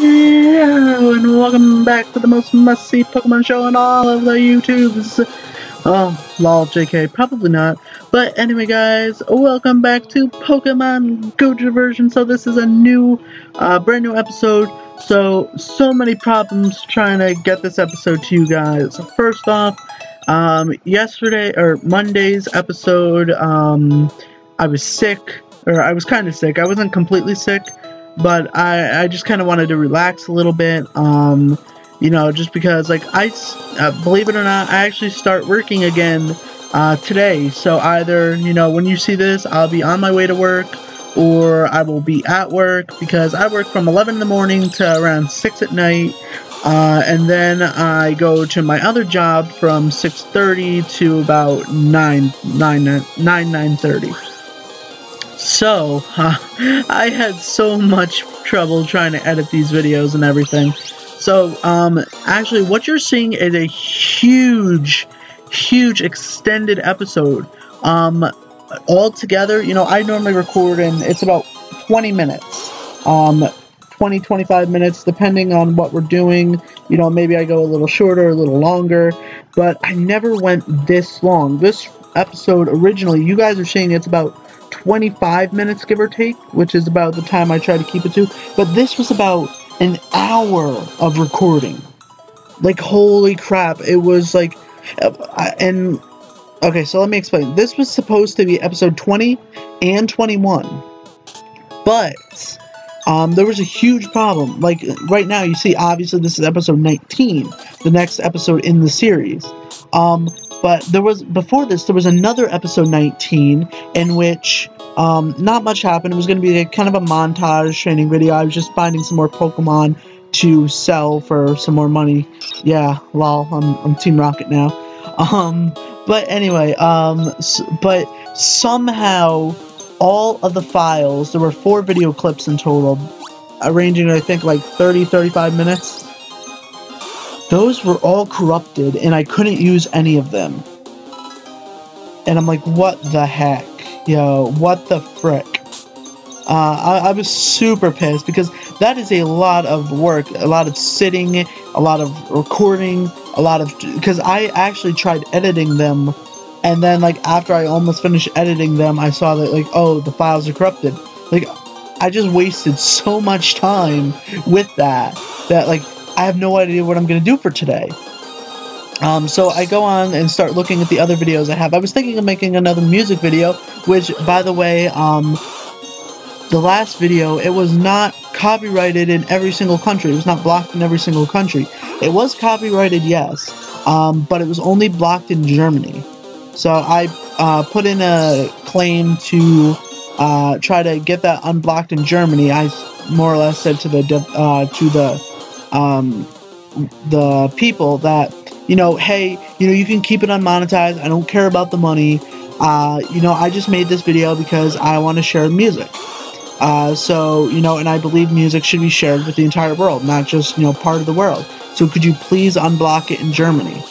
Hello and welcome back to the most must-see Pokemon show on all of the YouTubes. Oh, lol, JK, probably not. But anyway, guys, welcome back to Pokemon Godra version. So this is a new, brand new episode. So many problems trying to get this episode to you guys. First off, yesterday, or Monday's episode, I was sick, or I was kind of sick. I wasn't completely sick, but I just kind of wanted to relax a little bit, you know, just because, like, believe it or not, I actually start working again, today. So either, you know, when you see this, I'll be on my way to work, or I will be at work, because I work from 11 in the morning to around 6 at night, and then I go to my other job from 6:30 to about 9:30. So, I had so much trouble trying to edit these videos and everything. So, actually, what you're seeing is a huge extended episode. All together, you know, I normally record and it's about 20 minutes. 20-25 minutes, depending on what we're doing. You know, maybe I go a little shorter, a little longer, but I never went this long. This episode, originally, you guys are seeing it's about 25 minutes, give or take, which is about the time I try to keep it to, but this was about an hour of recording. Like, holy crap, it was like, okay, so let me explain. This was supposed to be episode 20 and 21, but there was a huge problem. Like, right now, you see, obviously, this is episode 19, the next episode in the series. But before this, there was another episode 19 in which not much happened. It was going to be kind of a montage training video. I was just finding some more Pokemon to sell for some more money. Yeah, lol, I'm Team Rocket now. But anyway, but somehow all of the files, there were 4 video clips in total, ranging, I think, like 30-35 minutes. Those were all corrupted, and I couldn't use any of them. And I'm like, what the heck? Yo, what the frick? I was super pissed, because that is a lot of work, a lot of sitting, a lot of recording, because I actually tried editing them, and then, like, after I almost finished editing them, I saw that, like, oh, the files are corrupted. Like, I just wasted so much time with that, like, I have no idea what I'm going to do for today. So I go on and start looking at the other videos I have. I was thinking of making another music video, which, by the way, the last video, it was not copyrighted in every single country. It was not blocked in every single country. It was copyrighted, yes, but it was only blocked in Germany. So I put in a claim to try to get that unblocked in Germany. I more or less said to the people that, you know, hey, you know, you can keep it unmonetized. I don't care about the money. You know, I just made this video because I want to share music. So, you know, and I believe music should be shared with the entire world, not just, you know, part of the world. So could you please unblock it in Germany?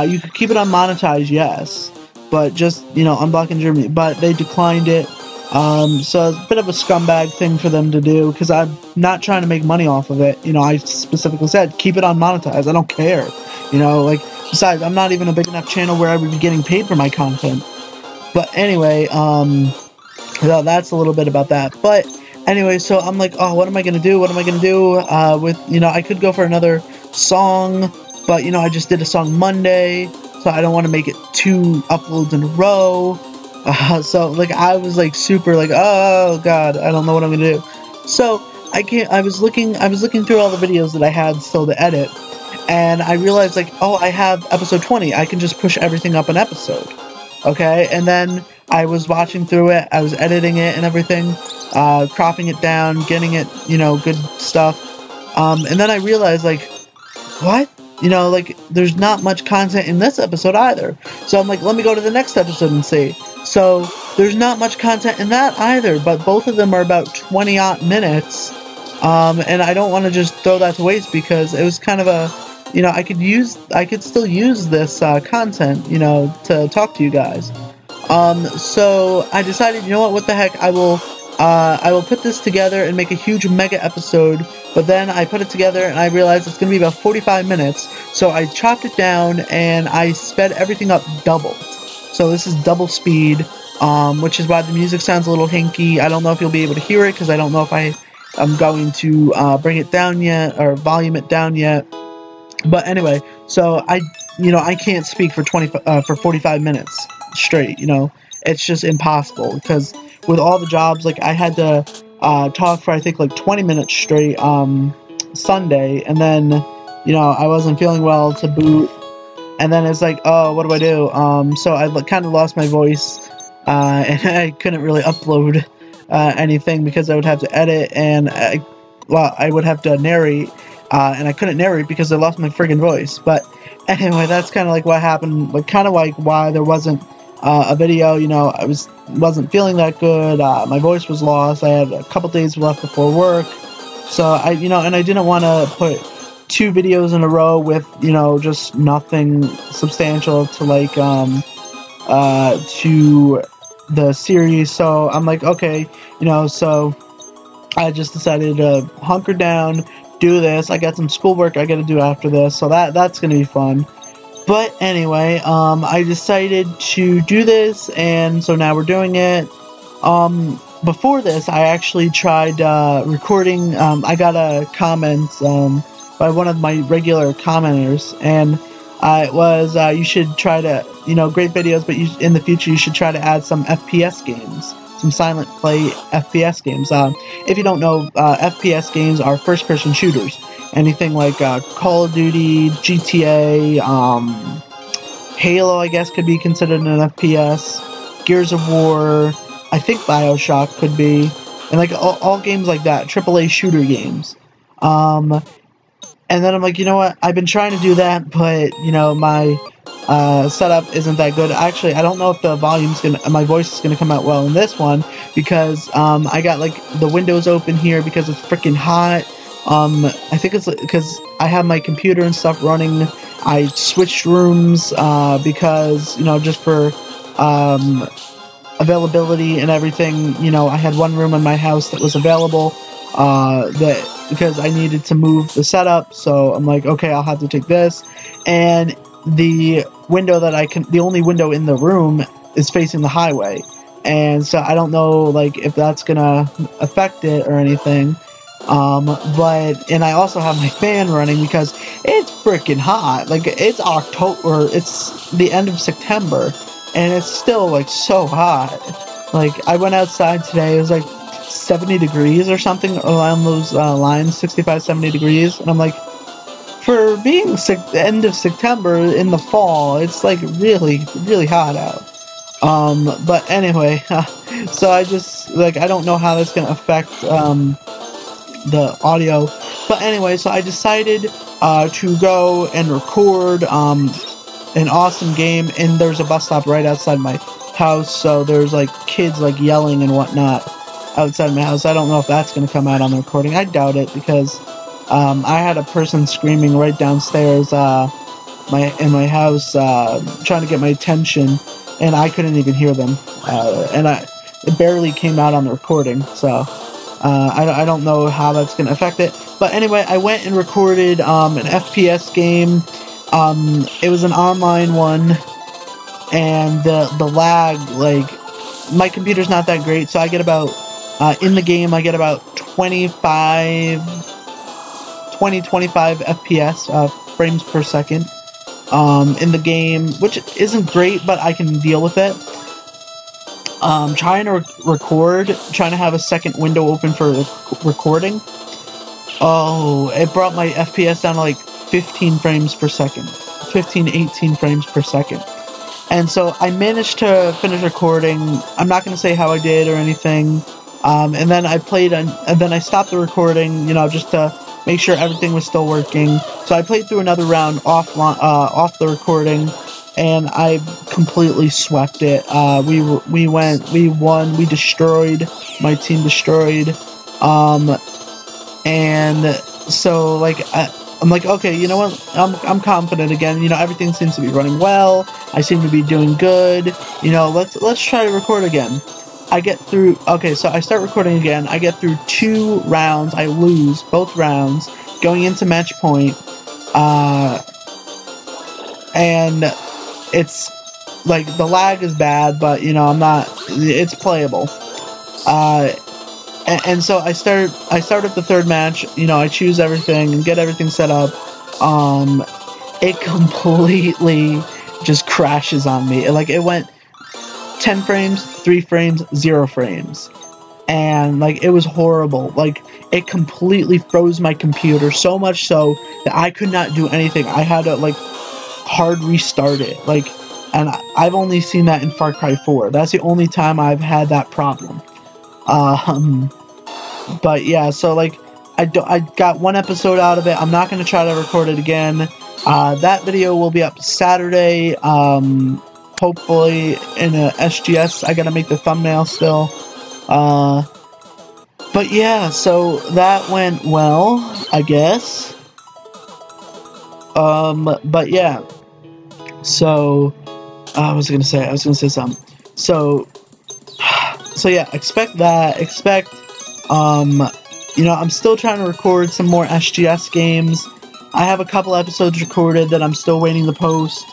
You could keep it unmonetized, yes, but just, you know, unblock in Germany. But they declined it. So it's a bit of a scumbag thing for them to do, because I'm not trying to make money off of it. You know, I specifically said, keep it unmonetized. I don't care. You know, like, besides, I'm not even a big enough channel where I would be getting paid for my content. But anyway, so that's a little bit about that. But anyway, so I'm like, oh, what am I going to do? What am I going to do with, you know, I could go for another song, but, you know, I just did a song Monday, so I don't want to make it 2 uploads in a row. So, like, I was, like, super, like, oh, God, I don't know what I'm gonna do. So, I was looking through all the videos that I had still to edit, and I realized, like, oh, I have episode 20, I can just push everything up an episode, okay? And then I was watching through it, I was editing it and everything, cropping it down, getting it, you know, good stuff, and then I realized, like, what? You know, like, there's not much content in this episode either. So I'm like, let me go to the next episode and see. So there's not much content in that either, but both of them are about 20-odd minutes. And I don't want to just throw that to waste, because it was kind of a, you know, I could still use this content, you know, to talk to you guys. So I decided, you know what the heck, I will I will put this together and make a huge mega episode, but then I put it together and I realized it's going to be about 45 minutes, so I chopped it down and I sped everything up double. So this is double speed, which is why the music sounds a little hinky. I don't know if you'll be able to hear it, because I don't know if I'm going to bring it down yet, or volume it down yet. But anyway, so I can't speak for 45 minutes straight, It's just impossible, because with all the jobs, like, I had to talk for, I think, like 20 minutes straight Sunday, and then, I wasn't feeling well to boot, and then it's like, oh, what do I do? So I kind of lost my voice, and I couldn't really upload anything, because I would have to edit, and I would have to narrate, and I couldn't narrate because I lost my friggin' voice. But anyway, that's kind of like what happened, like, kind of like why there wasn't a video. I wasn't feeling that good. My voice was lost. I had a couple days left before work, so and I didn't want to put 2 videos in a row with just nothing substantial to like to the series. So I'm like, okay, so I just decided to hunker down, do this. I got some schoolwork I got to do after this, so that's gonna be fun. But anyway, I decided to do this, and so now we're doing it. Before this, I actually tried recording. I got a comment by one of my regular commenters, and it was, you should try to, great videos, but in the future you should try to add some FPS games, some silent play FPS games. If you don't know, FPS games are first-person shooters. Anything like Call of Duty, GTA, Halo, I guess, could be considered an FPS. Gears of War, I think BioShock could be, and like all games like that, AAA shooter games. And then I'm like, you know what? I've been trying to do that, but my setup isn't that good. Actually, I don't know if the my voice is gonna come out well in this one, because I got like the windows open here because it's freaking hot. I think it's because I have my computer and stuff running. I switched rooms because just for availability and everything. I had one room in my house that was available because I needed to move the setup. So I'm like, okay, I'll have to take this. And the window the only window in the room is facing the highway. And so I don't know like if that's gonna affect it or anything. And I also have my fan running because it's freaking hot. Like, it's October, it's the end of September, and it's still like so hot. Like, I went outside today, it was like 70 degrees or something around those lines, 65, 70 degrees, and I'm like, for being the end of September in the fall, it's like really, really hot out. But anyway, so I just, like, I don't know how that's gonna affect, the audio, but anyway, so I decided to go and record an awesome game, and there's a bus stop right outside my house, so there's like kids like yelling and whatnot outside my house. I don't know if that's going to come out on the recording. I doubt it, because I had a person screaming right downstairs in my house trying to get my attention, and I couldn't even hear them, and it barely came out on the recording, so I don't know how that's going to affect it. But anyway, I went and recorded an FPS game. It was an online one, and the lag, like, my computer's not that great, so I get about, in the game, I get about 25 FPS, frames per second, in the game, which isn't great, but I can deal with it. Trying to trying to have a second window open for recording. Oh, it brought my FPS down to like 15 frames per second. 15, 18 frames per second. And so I managed to finish recording. I'm not going to say how I did or anything. And then I then I stopped the recording, just to make sure everything was still working. So I played through another round off the recording, and I completely swept it. We won, we destroyed, my team destroyed, and so, like, I'm like, okay, you know what, I'm confident again, everything seems to be running well, I seem to be doing good, let's try to record again. I get through, okay, so I start recording again, I get through 2 rounds, I lose both rounds, going into match point, and it's, like, the lag is bad, but, you know, it's playable, and so I start up the 3rd match, you know, I choose everything, and get everything set up, it completely just crashes on me, like, it went 10 frames, 3 frames, 0 frames. And, like, it was horrible. Like, it completely froze my computer, so much so that I could not do anything. I had to, like, hard restart it. Like, and I've only seen that in Far Cry 4. That's the only time I've had that problem. But, yeah, so, like, I got 1 episode out of it. I'm not going to try to record it again. That video will be up Saturday. Hopefully in a SGS. I gotta make the thumbnail still. But yeah, so that went well, I guess. But yeah. So, I was gonna say something. So yeah, expect that. Expect, you know, I'm still trying to record some more SGS games. I have a couple episodes recorded that I'm still waiting to post.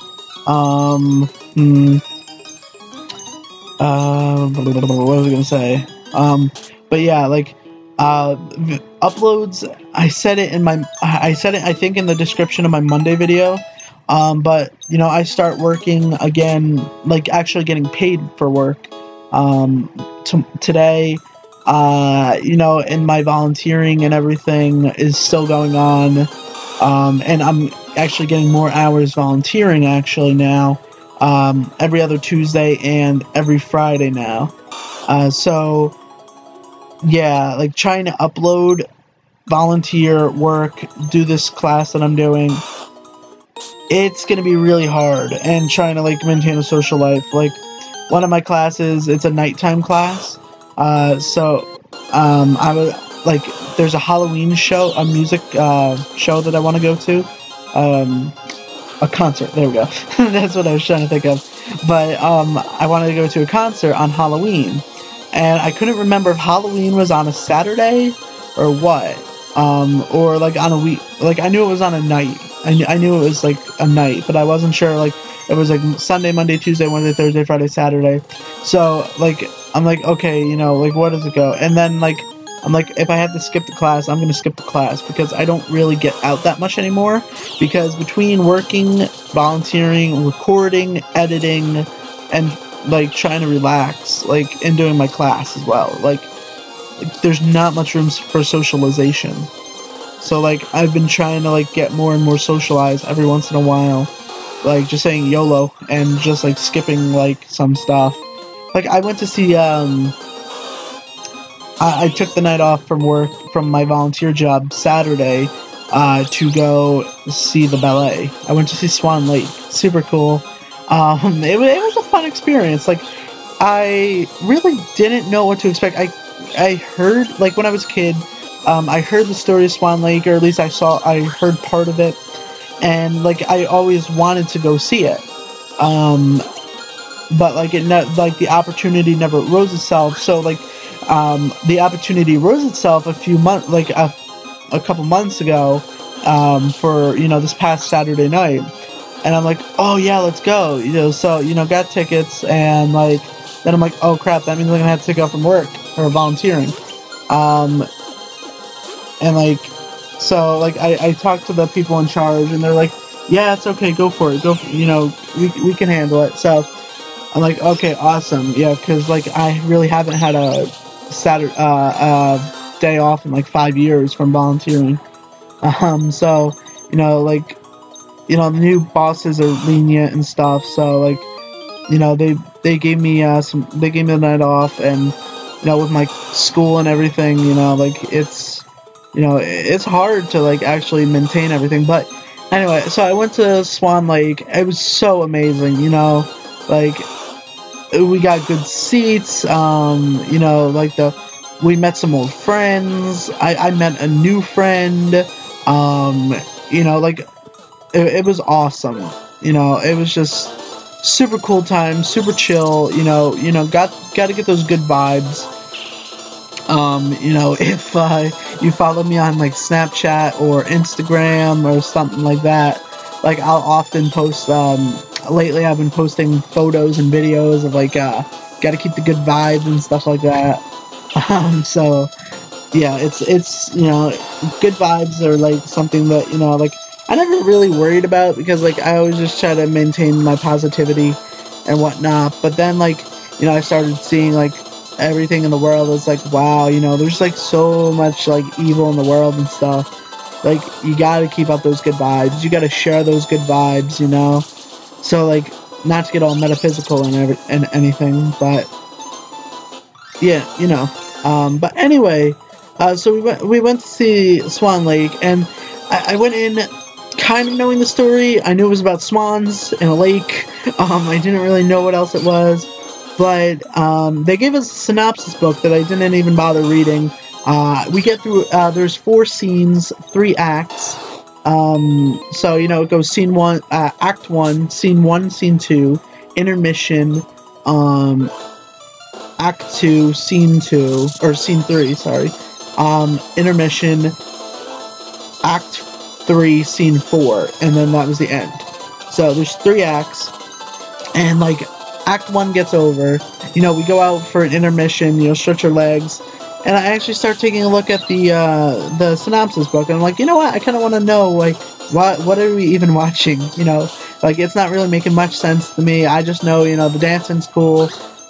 What was I gonna say? But yeah, like, uploads, I said it, I think in the description of my Monday video, but, you know, I start working again, like, actually getting paid for work, today, you know, and my volunteering and everything is still going on, and I'm actually getting more hours volunteering, actually, now, every other Tuesday and every Friday now. So, yeah, like, trying to upload, volunteer, work, do this class that I'm doing, it's gonna be really hard, and trying to, like, maintain a social life. Like, one of my classes, it's a nighttime class, so, I would, like, there's a Halloween show, a music, show that I want to go to, a concert, there we go, that's what I was trying to think of, but, I wanted to go to a concert on Halloween, and I couldn't remember if Halloween was on a Saturday, or what, or, like, on a week, like, I knew it was on a night, I knew it was, like, a night, but I wasn't sure, like, it was, like, Sunday, Monday, Tuesday, Wednesday, Thursday, Friday, Saturday, so, like, I'm like, okay, you know, like, what does it go, and then, like, I'm like, if I have to skip the class, I'm going to skip the class, because I don't really get out that much anymore, because between working, volunteering, recording, editing, and, like, trying to relax, like, and doing my class as well, like, there's not much room for socialization, so, like, I've been trying to, like, get more and more socialized every once in a while, like, just saying YOLO, and just, like, skipping, like, some stuff, like, I went to see, I took the night off from work, from my volunteer job, Saturday, to go see the ballet. I went to see Swan Lake. Super cool. It was a fun experience. Like, I really didn't know what to expect. I heard, like, when I was a kid, I heard the story of Swan Lake, or at least I heard part of it, and, like, I always wanted to go see it. But, like, the opportunity never rose itself, so, like, the opportunity rose itself a couple months ago, for, you know, this past Saturday night, and I'm like, oh yeah, let's go, you know, so, you know, got tickets, and, like, then I'm like, oh crap, that means I'm gonna have to take off from work, or volunteering, and, like, so, like, I talked to the people in charge, and they're like, yeah, it's okay, go for it, you know, we can handle it, so, I'm like, okay, awesome, yeah, because, like, I really haven't had a Saturday, day off in, like, 5 years from volunteering, so, you know, like, you know, the new bosses are lenient and stuff, so, like, you know, they gave me, they gave me the night off, and, you know, with my school and everything, you know, like, it's, you know, it's hard to, like, actually maintain everything, but, anyway, so I went to Swan Lake, it was so amazing, you know, like, we got good seats, you know, like, we met some old friends, I met a new friend, you know, like, it was awesome, you know, it was just, super cool time, super chill. Got to get those good vibes. If you follow me on like Snapchat or Instagram or something like that, like I'll often post. Lately, I've been posting photos and videos of like got to keep the good vibes and stuff like that. So yeah, it's good vibes are like something that like I never really worried about, because like I always just try to maintain my positivity and whatnot. But then like I started seeing like everything in the world is like, wow, there's like so much like evil in the world and stuff. Like you gotta keep up those good vibes. You gotta share those good vibes, So like, not to get all metaphysical and anything, but yeah, But anyway, so we went to see Swan Lake, and I went in kind of knowing the story. I knew it was about swans in a lake. I didn't really know what else it was, but they gave us a synopsis book that I didn't even bother reading. We get through. There's 4 scenes, 3 acts. So it goes scene 1, act 1, scene 1, scene 2, intermission, act 2, scene 2, or scene 3, sorry, intermission, act 3, scene 4, and then that was the end. So there's 3 acts, and like act 1 gets over, we go out for an intermission, stretch our legs. And I actually start taking a look at the synopsis book, and I'm like, you know what? I kind of want to know, like, what are we even watching? Like it's not really making much sense to me. I just know, the dancing's cool,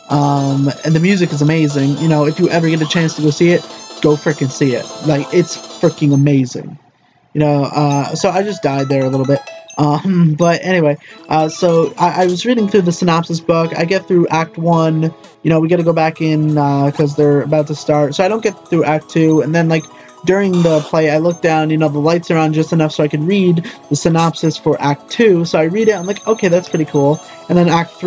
and the music is amazing. If you ever get a chance to go see it, go freaking see it. Like it's freaking amazing. So I just died there a little bit. But anyway, so I was reading through the synopsis book. I get through Act 1, we gotta go back in, because they're about to start. So I don't get through Act 2, and then, like, during the play, I look down, the lights are on just enough so I can read the synopsis for Act 2. So I read it, I'm like, okay, that's pretty cool. And then Act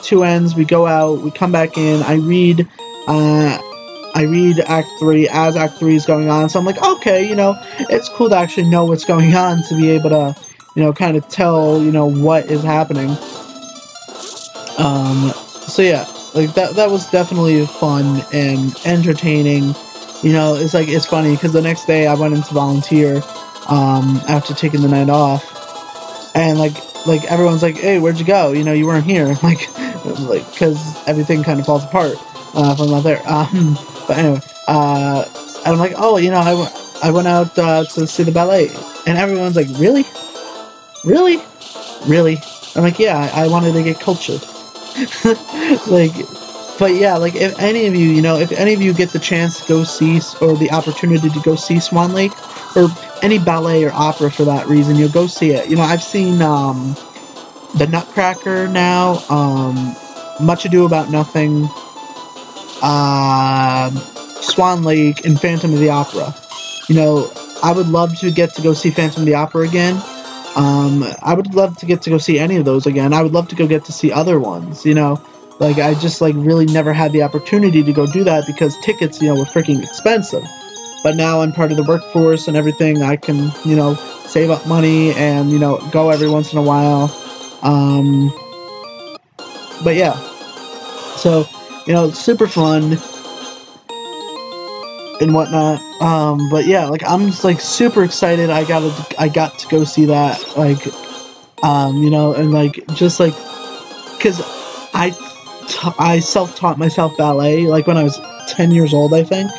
2 ends, we go out, we come back in, I read Act 3 as Act 3 is going on. So I'm like, okay, it's cool to actually know what's going on, to be able to kind of tell, what is happening. So yeah, like that was definitely fun and entertaining. It's funny because the next day I went in to volunteer, after taking the night off, and like everyone's like, hey, where'd you go? You weren't here. Like, because everything kind of falls apart, if I'm not there. But anyway, and I'm like, oh, I went out, to see the ballet, and everyone's like, really? I'm like, yeah, I wanted to get cultured. But yeah, like, if any of you get the chance to go see, or the opportunity to go see Swan Lake, or any ballet or opera for that reason, you'll go see it. I've seen, The Nutcracker now, Much Ado About Nothing, Swan Lake, and Phantom of the Opera. I would love to get to go see Phantom of the Opera again. I would love to get to go see any of those again. I would love to go get to see other ones, Like, I just, like, really never had the opportunity to go do that because tickets, were freaking expensive. But now I'm part of the workforce and everything. I can, save up money and, go every once in a while. But yeah. So, it's super fun and whatnot. But yeah, like, I'm just, like, super excited. I got to go see that, like, and, like, just, like, because I self-taught myself ballet, like, when I was 10 years old, I think.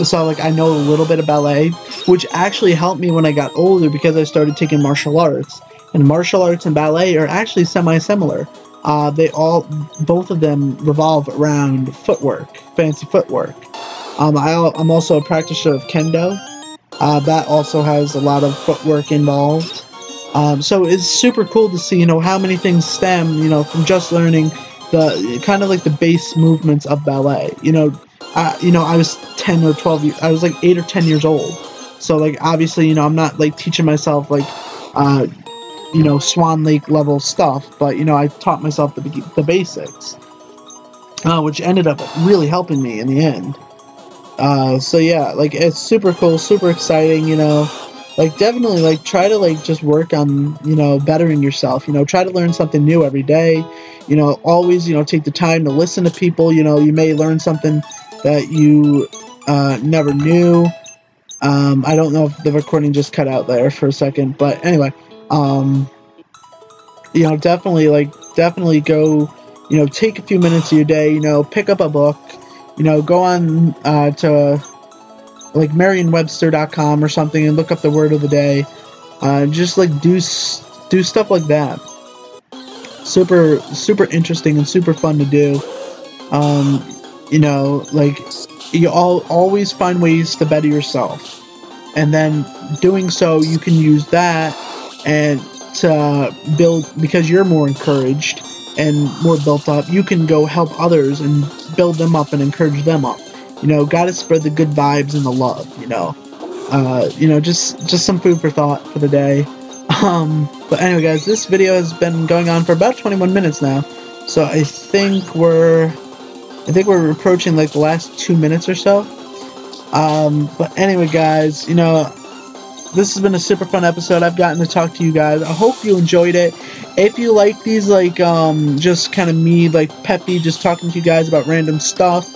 So, like, I know a little bit of ballet, which actually helped me when I got older because I started taking martial arts. And martial arts and ballet are actually semi-similar. Both of them revolve around footwork, fancy footwork. I'm also a practitioner of kendo. That also has a lot of footwork involved. So it's super cool to see, how many things stem, from just learning the kind of like the base movements of ballet. I was 10 or 12 years, I was like 8 or 10 years old. So, like, obviously, I'm not like teaching myself like, Swan Lake level stuff, but, I taught myself the basics, which ended up really helping me in the end. So yeah, like, it's super cool, super exciting, like, definitely, like, try to, like, just work on, you know, bettering yourself. You know, try to learn something new every day. You know, always, you know, take the time to listen to people. You know, you may learn something that you never knew. I don't know if the recording just cut out there for a second, but anyway, you know, definitely go, you know, take a few minutes of your day, you know, pick up a book, you know, go on to like Merriam-Webster.com or something and look up the word of the day. Just like do stuff like that. Super interesting and super fun to do. You know, like, you always find ways to better yourself, and then doing so, you can use that and to build, because you're more encouraged and more built up. You can go help others and build them up and encourage them up. You know, gotta spread the good vibes and the love. You know, just some food for thought for the day. But anyway, guys, this video has been going on for about 21 minutes now, so I think we're approaching like the last 2 minutes or so. But anyway, guys, you know, this has been a super fun episode. I've gotten to talk to you guys. I hope you enjoyed it. If you like these, like, just kind of me, like, peppy, just talking to you guys about random stuff,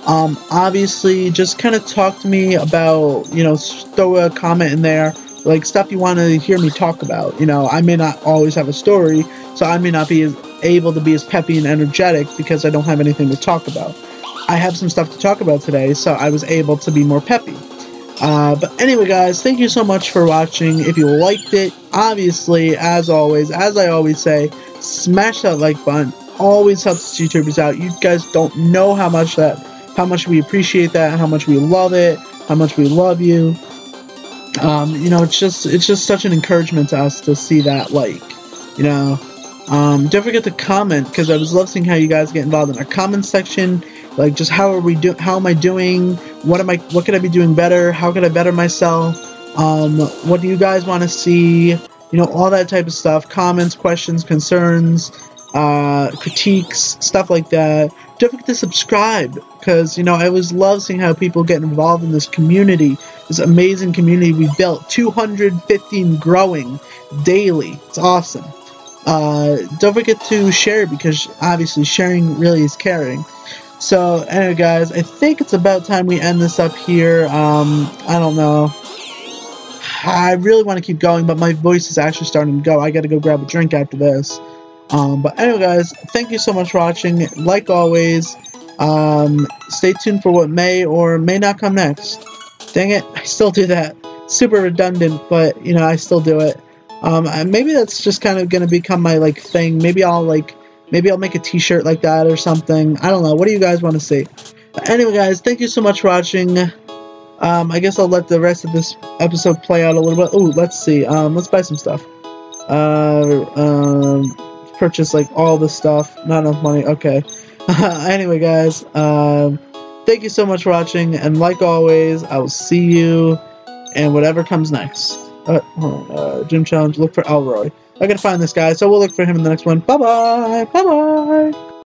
obviously, just kind of talk to me about, you know, throw a comment in there, like, stuff you want to hear me talk about. You know, I may not always have a story, so I may not be able to be as peppy and energetic because I don't have anything to talk about. I have some stuff to talk about today, so I was able to be more peppy. But anyway, guys, thank you so much for watching. If you liked it, obviously, as always, as I always say, smash that like button. Always helps YouTubers out. You guys don't know how much we appreciate that, how much we love it, how much we love you. You know, it's just such an encouragement to us to see that, like, you know. Don't forget to comment, because I love seeing how you guys get involved in our comment section. Like, just how am I doing? What could I be doing better? How could I better myself? What do you guys want to see? You know, all that type of stuff. Comments, questions, concerns, critiques, stuff like that. Don't forget to subscribe, because, you know, I always love seeing how people get involved in this community, this amazing community we built. 215 growing daily. It's awesome. Don't forget to share, because obviously sharing really is caring. So anyway, guys, I think it's about time we end this up here. I don't know. I really want to keep going, but my voice is actually starting to go. I gotta go grab a drink after this. But anyway, guys, thank you so much for watching. Like always, stay tuned for what may or may not come next. Dang it, I still do that. Super redundant, but, you know, I still do it. And maybe that's just kind of gonna become my, like, thing. Maybe I'll make a t-shirt like that or something. I don't know. What do you guys want to see? But anyway, guys, thank you so much for watching. I guess I'll let the rest of this episode play out a little bit. Ooh, let's see. Let's buy some stuff. Purchase, like, all the stuff. Not enough money. Okay. Anyway, guys, thank you so much for watching, and like always, I will see you in whatever comes next. Gym challenge. Look for Elroy. I gotta find this guy, so we'll look for him in the next one. Bye bye. Bye bye.